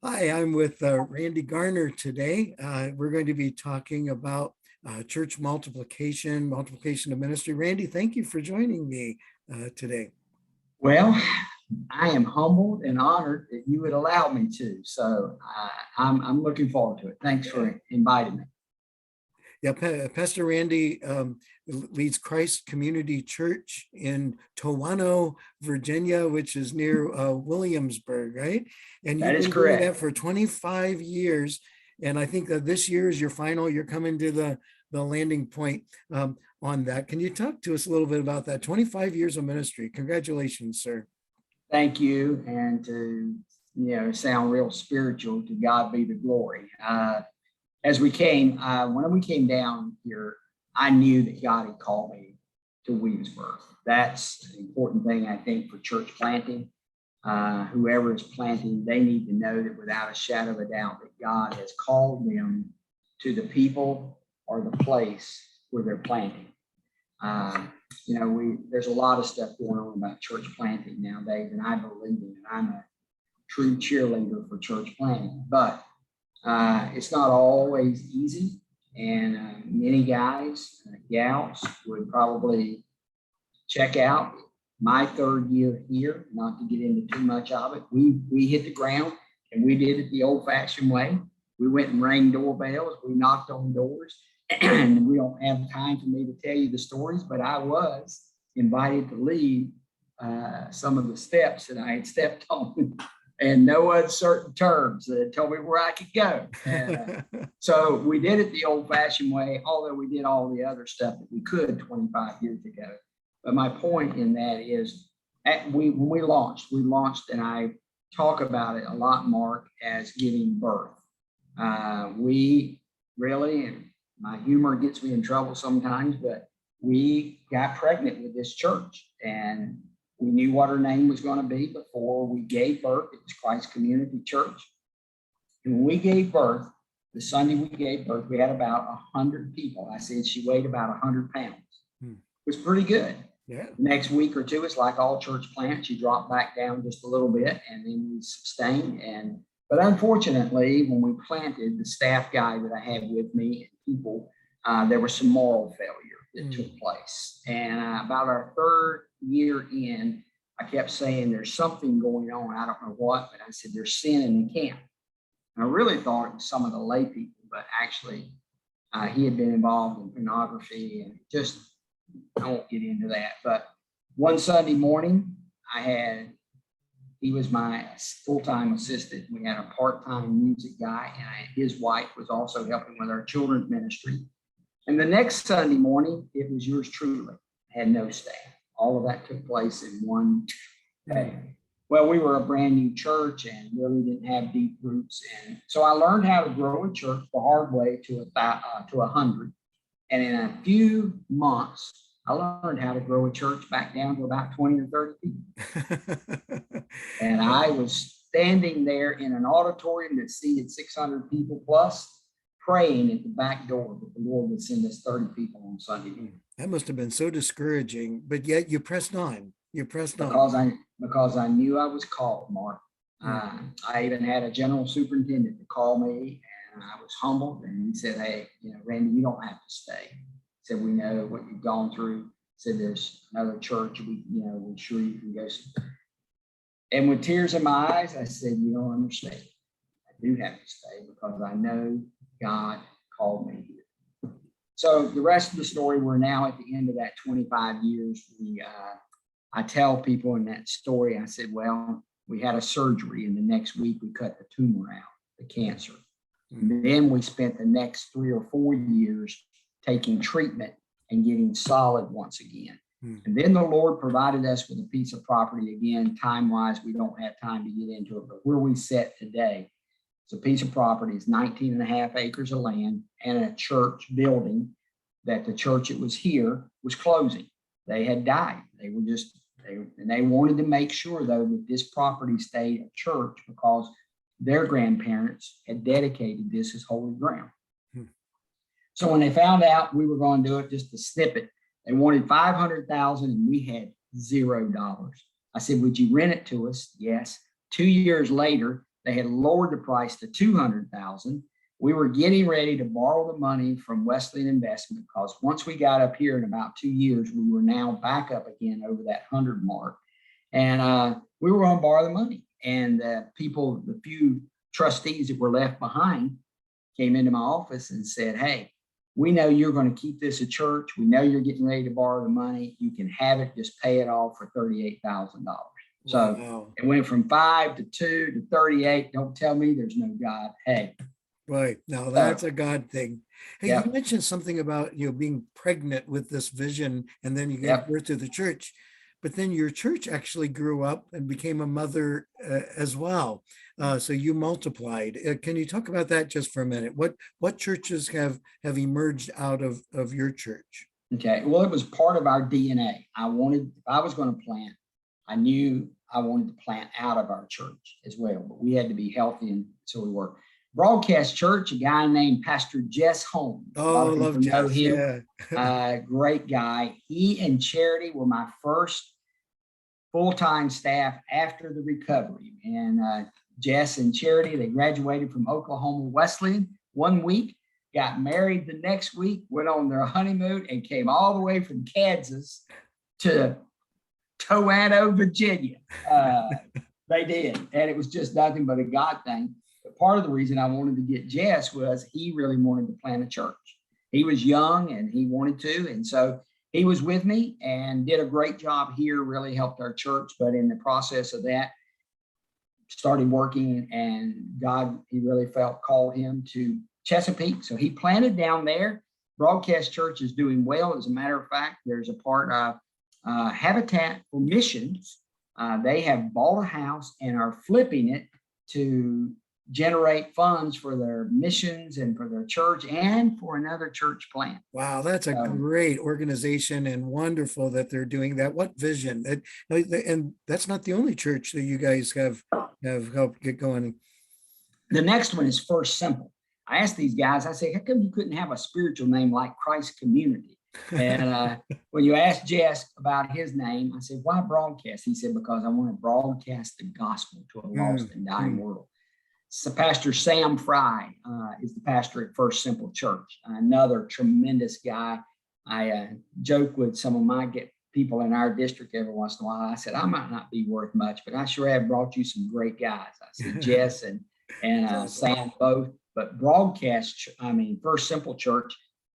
Hi, I'm with Randy Garner today. We're going to be talking about church multiplication of ministry. Randy, thank you for joining me today. Well, I am humbled and honored that you would allow me to. So I'm looking forward to it. Thanks for inviting me. Yeah, Pastor Randy leads Christ Community Church in Towano, Virginia, which is near Williamsburg, right? And That you've is been doing that correct. for 25 years. And I think that this year is your final, you're coming to the landing point on that. Can you talk to us a little bit about that? 25 years of ministry. Congratulations, sir. Thank you. And to, sound real spiritual, to God be the glory. When we came down here, I knew that God had called me to Williamsburg. That's an important thing, I think, for church planting. Whoever is planting, they need to know that without a shadow of a doubt that God has called them to the people or the place where they're planting. There's a lot of stuff going on about church planting nowadays, and I believe in it. I'm a true cheerleader for church planting, but it's not always easy. And many guys, gals would probably check out. My third year here, not to get into too much of it, we hit the ground and we did it the old-fashioned way. We went and rang doorbells, we knocked on doors, and we don't have time for me to tell you the stories, but I was invited to lead some of the steps that I had stepped on and no uncertain terms that told me where I could go. And, so we did it the old-fashioned way, although we did all the other stuff that we could 25 years ago. But my point in that is, when we launched, and I talk about it a lot, Mark, as giving birth. We really, and my humor gets me in trouble sometimes, but we got pregnant with this church, and we knew what her name was going to be before we gave birth. It was Christ Community Church. And when we gave birth, the Sunday we gave birth, we had about 100 people. I said she weighed about 100 pounds. It was pretty good. Yeah. Next week or two, it's like all church plants. She dropped back down just a little bit, and then we sustained. But unfortunately, when we planted, the staff guy that I had with me and people, there was some moral failure that took place. And about our third year in, I kept saying, there's something going on. I don't know what, but I said, there's sin in the camp. And I really thought it was some of the lay people, but actually he had been involved in pornography and just, I won't get into that. But one Sunday morning, he was my full-time assistant. We had a part-time music guy, and his wife was also helping with our children's ministry. And the next Sunday morning, it was yours truly. I had no staff. All of that took place in one day. Well, we were a brand new church and really didn't have deep roots. And so I learned how to grow a church the hard way to 100. And in a few months, I learned how to grow a church back down to about 20 or 30 people. And I was standing there in an auditorium that seated 600 people plus, praying at the back door that the Lord would send us 30 people on Sunday morning. That must have been so discouraging, but yet you pressed on. Because I knew I was called, Mark. I even had a general superintendent to call me, and I was humbled. And he said, "Hey, Randy, you don't have to stay." He said, "We know what you've gone through." He said, "There's another church. We're sure you can go." And with tears in my eyes, I said, "You don't understand. I do have to stay because I know God called me here." So the rest of the story, we're now at the end of that 25 years. I tell people in that story, I said, well, we had a surgery, and the next week we cut the tumor out, the cancer. And then we spent the next 3 or 4 years taking treatment and getting solid once again. And then the Lord provided us with a piece of property again. Time-wise, we don't have time to get into it, but where we sit today, it's a piece of property. It's 19 and a half acres of land and a church building that the church that was here was closing. They had died. They wanted to make sure, though, that this property stayed a church because their grandparents had dedicated this as holy ground. So when they found out we were going to do it, just to snip it, they wanted $500,000 and we had $0. I said, "Would you rent it to us?" Yes. 2 years later, They had lowered the price to 200,000. We were getting ready to borrow the money from Wesleyan Investment because once we got up here in about 2 years, we were now back up again over that 100 mark. And we were going to borrow the money. And people, the few trustees that were left behind came into my office and said, hey, we know you're going to keep this a church. We know you're getting ready to borrow the money. You can have it, just pay it off for $38,000. So Wow. it went from 5 to 2 to 38. Don't tell me there's no God. Hey. Right. Now that's a God thing. Hey, Yep. you mentioned something about, being pregnant with this vision, and then you gave Yep. birth to the church. But then your church actually grew up and became a mother as well. So you multiplied. Can you talk about that just for a minute? What churches have emerged out of your church? Okay. Well, it was part of our DNA. If I was going to plant, I knew I wanted to plant out of our church as well, but we had to be healthy. And so we were. Broadcast Church, a guy named Pastor Jess Holmes. Oh, I love Jess. Yeah. Great guy. He and Charity were my first full-time staff after the recovery. And Jess and Charity, they graduated from Oklahoma Wesleyan 1 week, got married the next week, went on their honeymoon, and came all the way from Kansas to Toano, Virginia. They did. And it was just nothing but a God thing. But part of the reason I wanted to get Jess was he really wanted to plant a church. He was young and he wanted to. And so he was with me and did a great job here, really helped our church. But in the process of that, started working, and God, he really felt called him to Chesapeake. So he planted down there. Broadcast Church is doing well. As a matter of fact, there's a part of Habitat for Missions. They have bought a house and are flipping it to generate funds for their missions and for their church and for another church plant. Wow, that's a great organization, and wonderful that they're doing that. What vision! And that's not the only church that you guys have helped get going. The next one is First Simple. I asked these guys, I said, how come you couldn't have a spiritual name like Christ Community? And when you asked Jess about his name, I said, why broadcast? He said, because I want to broadcast the gospel to a lost and dying world. So Pastor Sam Fry is the pastor at First Simple Church, another tremendous guy. I joke with some of my people in our district every once in a while. I said, I might not be worth much, but I sure have brought you some great guys. I said, Jess and Sam both. But First Simple Church,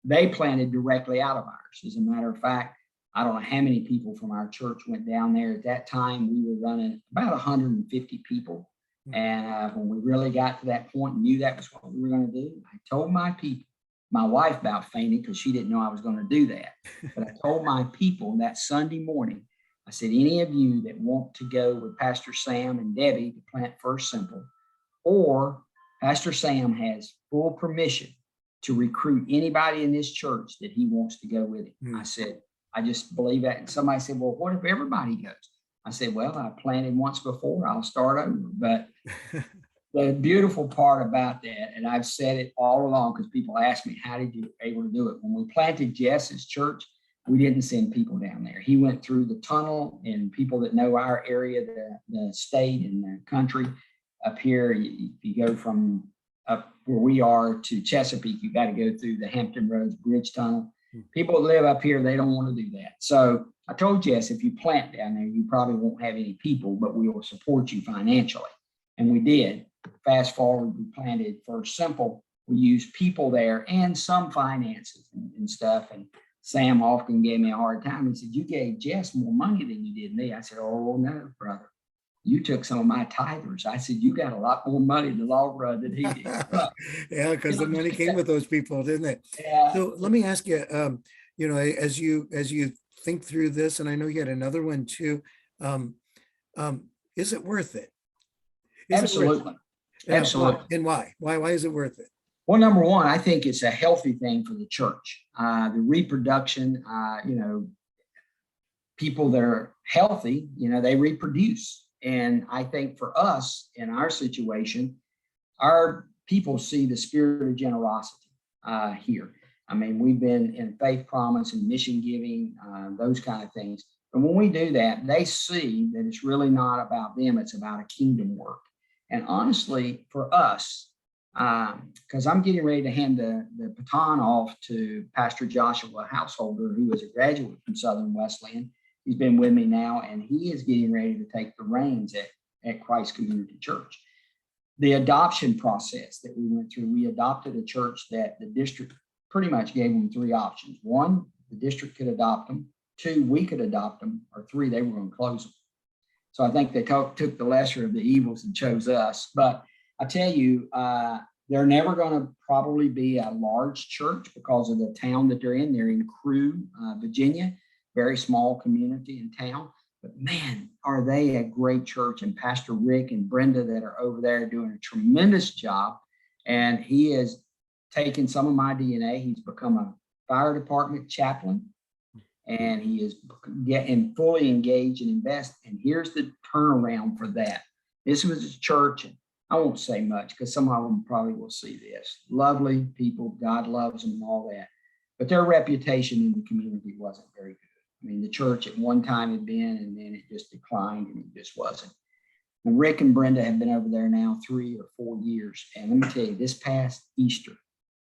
they planted directly out of ours. As a matter of fact, I don't know how many people from our church went down there. At that time, we were running about 150 people. And when we really got to that point and knew that was what we were going to do, I told my people, my wife about fainted because she didn't know I was going to do that. But I told my people that Sunday morning, I said, any of you that want to go with Pastor Sam and Debbie to plant First Simple, or Pastor Sam has full permission to recruit anybody in this church that he wants to go with him. I said, I just believe that. And somebody said, well, what if everybody goes? I said, well, I planted once before, I'll start over. But the beautiful part about that, and I've said it all along because people ask me, how did you able to do it? When we planted Jess's church, we didn't send people down there. He went through the tunnel, and people that know our area, the state and the country up here, if you go from up where we are to Chesapeake, you got to go through the Hampton Roads Bridge Tunnel. People that live up here, they don't want to do that. So I told Jess, if you plant down there, you probably won't have any people, but we will support you financially. And we did. Fast forward, we planted First Simple. We used people there and some finances and stuff. And Sam often gave me a hard time. He said, you gave Jess more money than you did me. I said, oh, no, brother. You took some of my tithers. I said, you got a lot more money in the long run than he did. Yeah, because the money came with those people, didn't it? Yeah. So let me ask you, as you think through this, and I know you had another one too, is it worth it? Absolutely. Absolutely. And why? Why is it worth it? Well, number one, I think it's a healthy thing for the church. The reproduction, people that are healthy, they reproduce. And I think for us in our situation, our people see the spirit of generosity here. I mean, we've been in faith promise and mission giving, those kind of things. But when we do that, they see that it's really not about them, it's about a kingdom work. And honestly, for us, because I'm getting ready to hand the baton off to Pastor Joshua Householder, who is a graduate from Southern Wesleyan. He's been with me now, and he is getting ready to take the reins at Christ Community Church. The adoption process that we went through, we adopted a church that the district pretty much gave them 3 options. 1, the district could adopt them. 2, we could adopt them. Or 3, they were going to close them. So I think they took the lesser of the evils and chose us. But I tell you, they're never going to probably be a large church because of the town that they're in. They're in Crewe, Virginia, very small community in town. But man, are they a great church. And Pastor Rick and Brenda that are over there doing a tremendous job. And he has taken some of my DNA. He's become a fire department chaplain. And he is getting fully engaged and invest. And here's the turnaround for that. This was a church, and I won't say much because some of them probably will see this. Lovely people, God loves them and all that. But their reputation in the community wasn't very good. I mean, the church at one time had been, and then it just declined, and it just wasn't. And Rick and Brenda have been over there now 3 or 4 years. And let me tell you, this past Easter,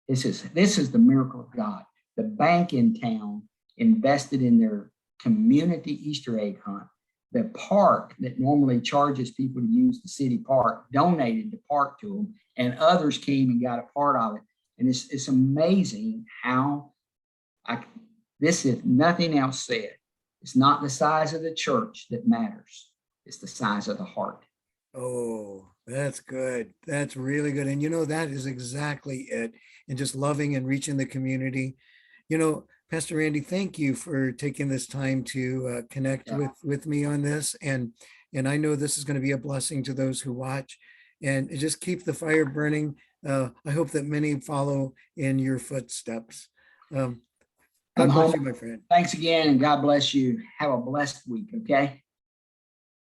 this is the miracle of God. The bank in town invested in their community Easter egg hunt. The park that normally charges people to use the city park donated the park to them, and others came and got a part of it. And it's amazing how this, if nothing else said, it's not the size of the church that matters. It's the size of the heart. Oh, that's good. That's really good. And that is exactly it. And just loving and reaching the community. Pastor Randy, thank you for taking this time to connect with me on this. And I know this is going to be a blessing to those who watch, and just keep the fire burning. I hope that many follow in your footsteps. God bless you, my friend. Thanks again, and God bless you. Have a blessed week, okay?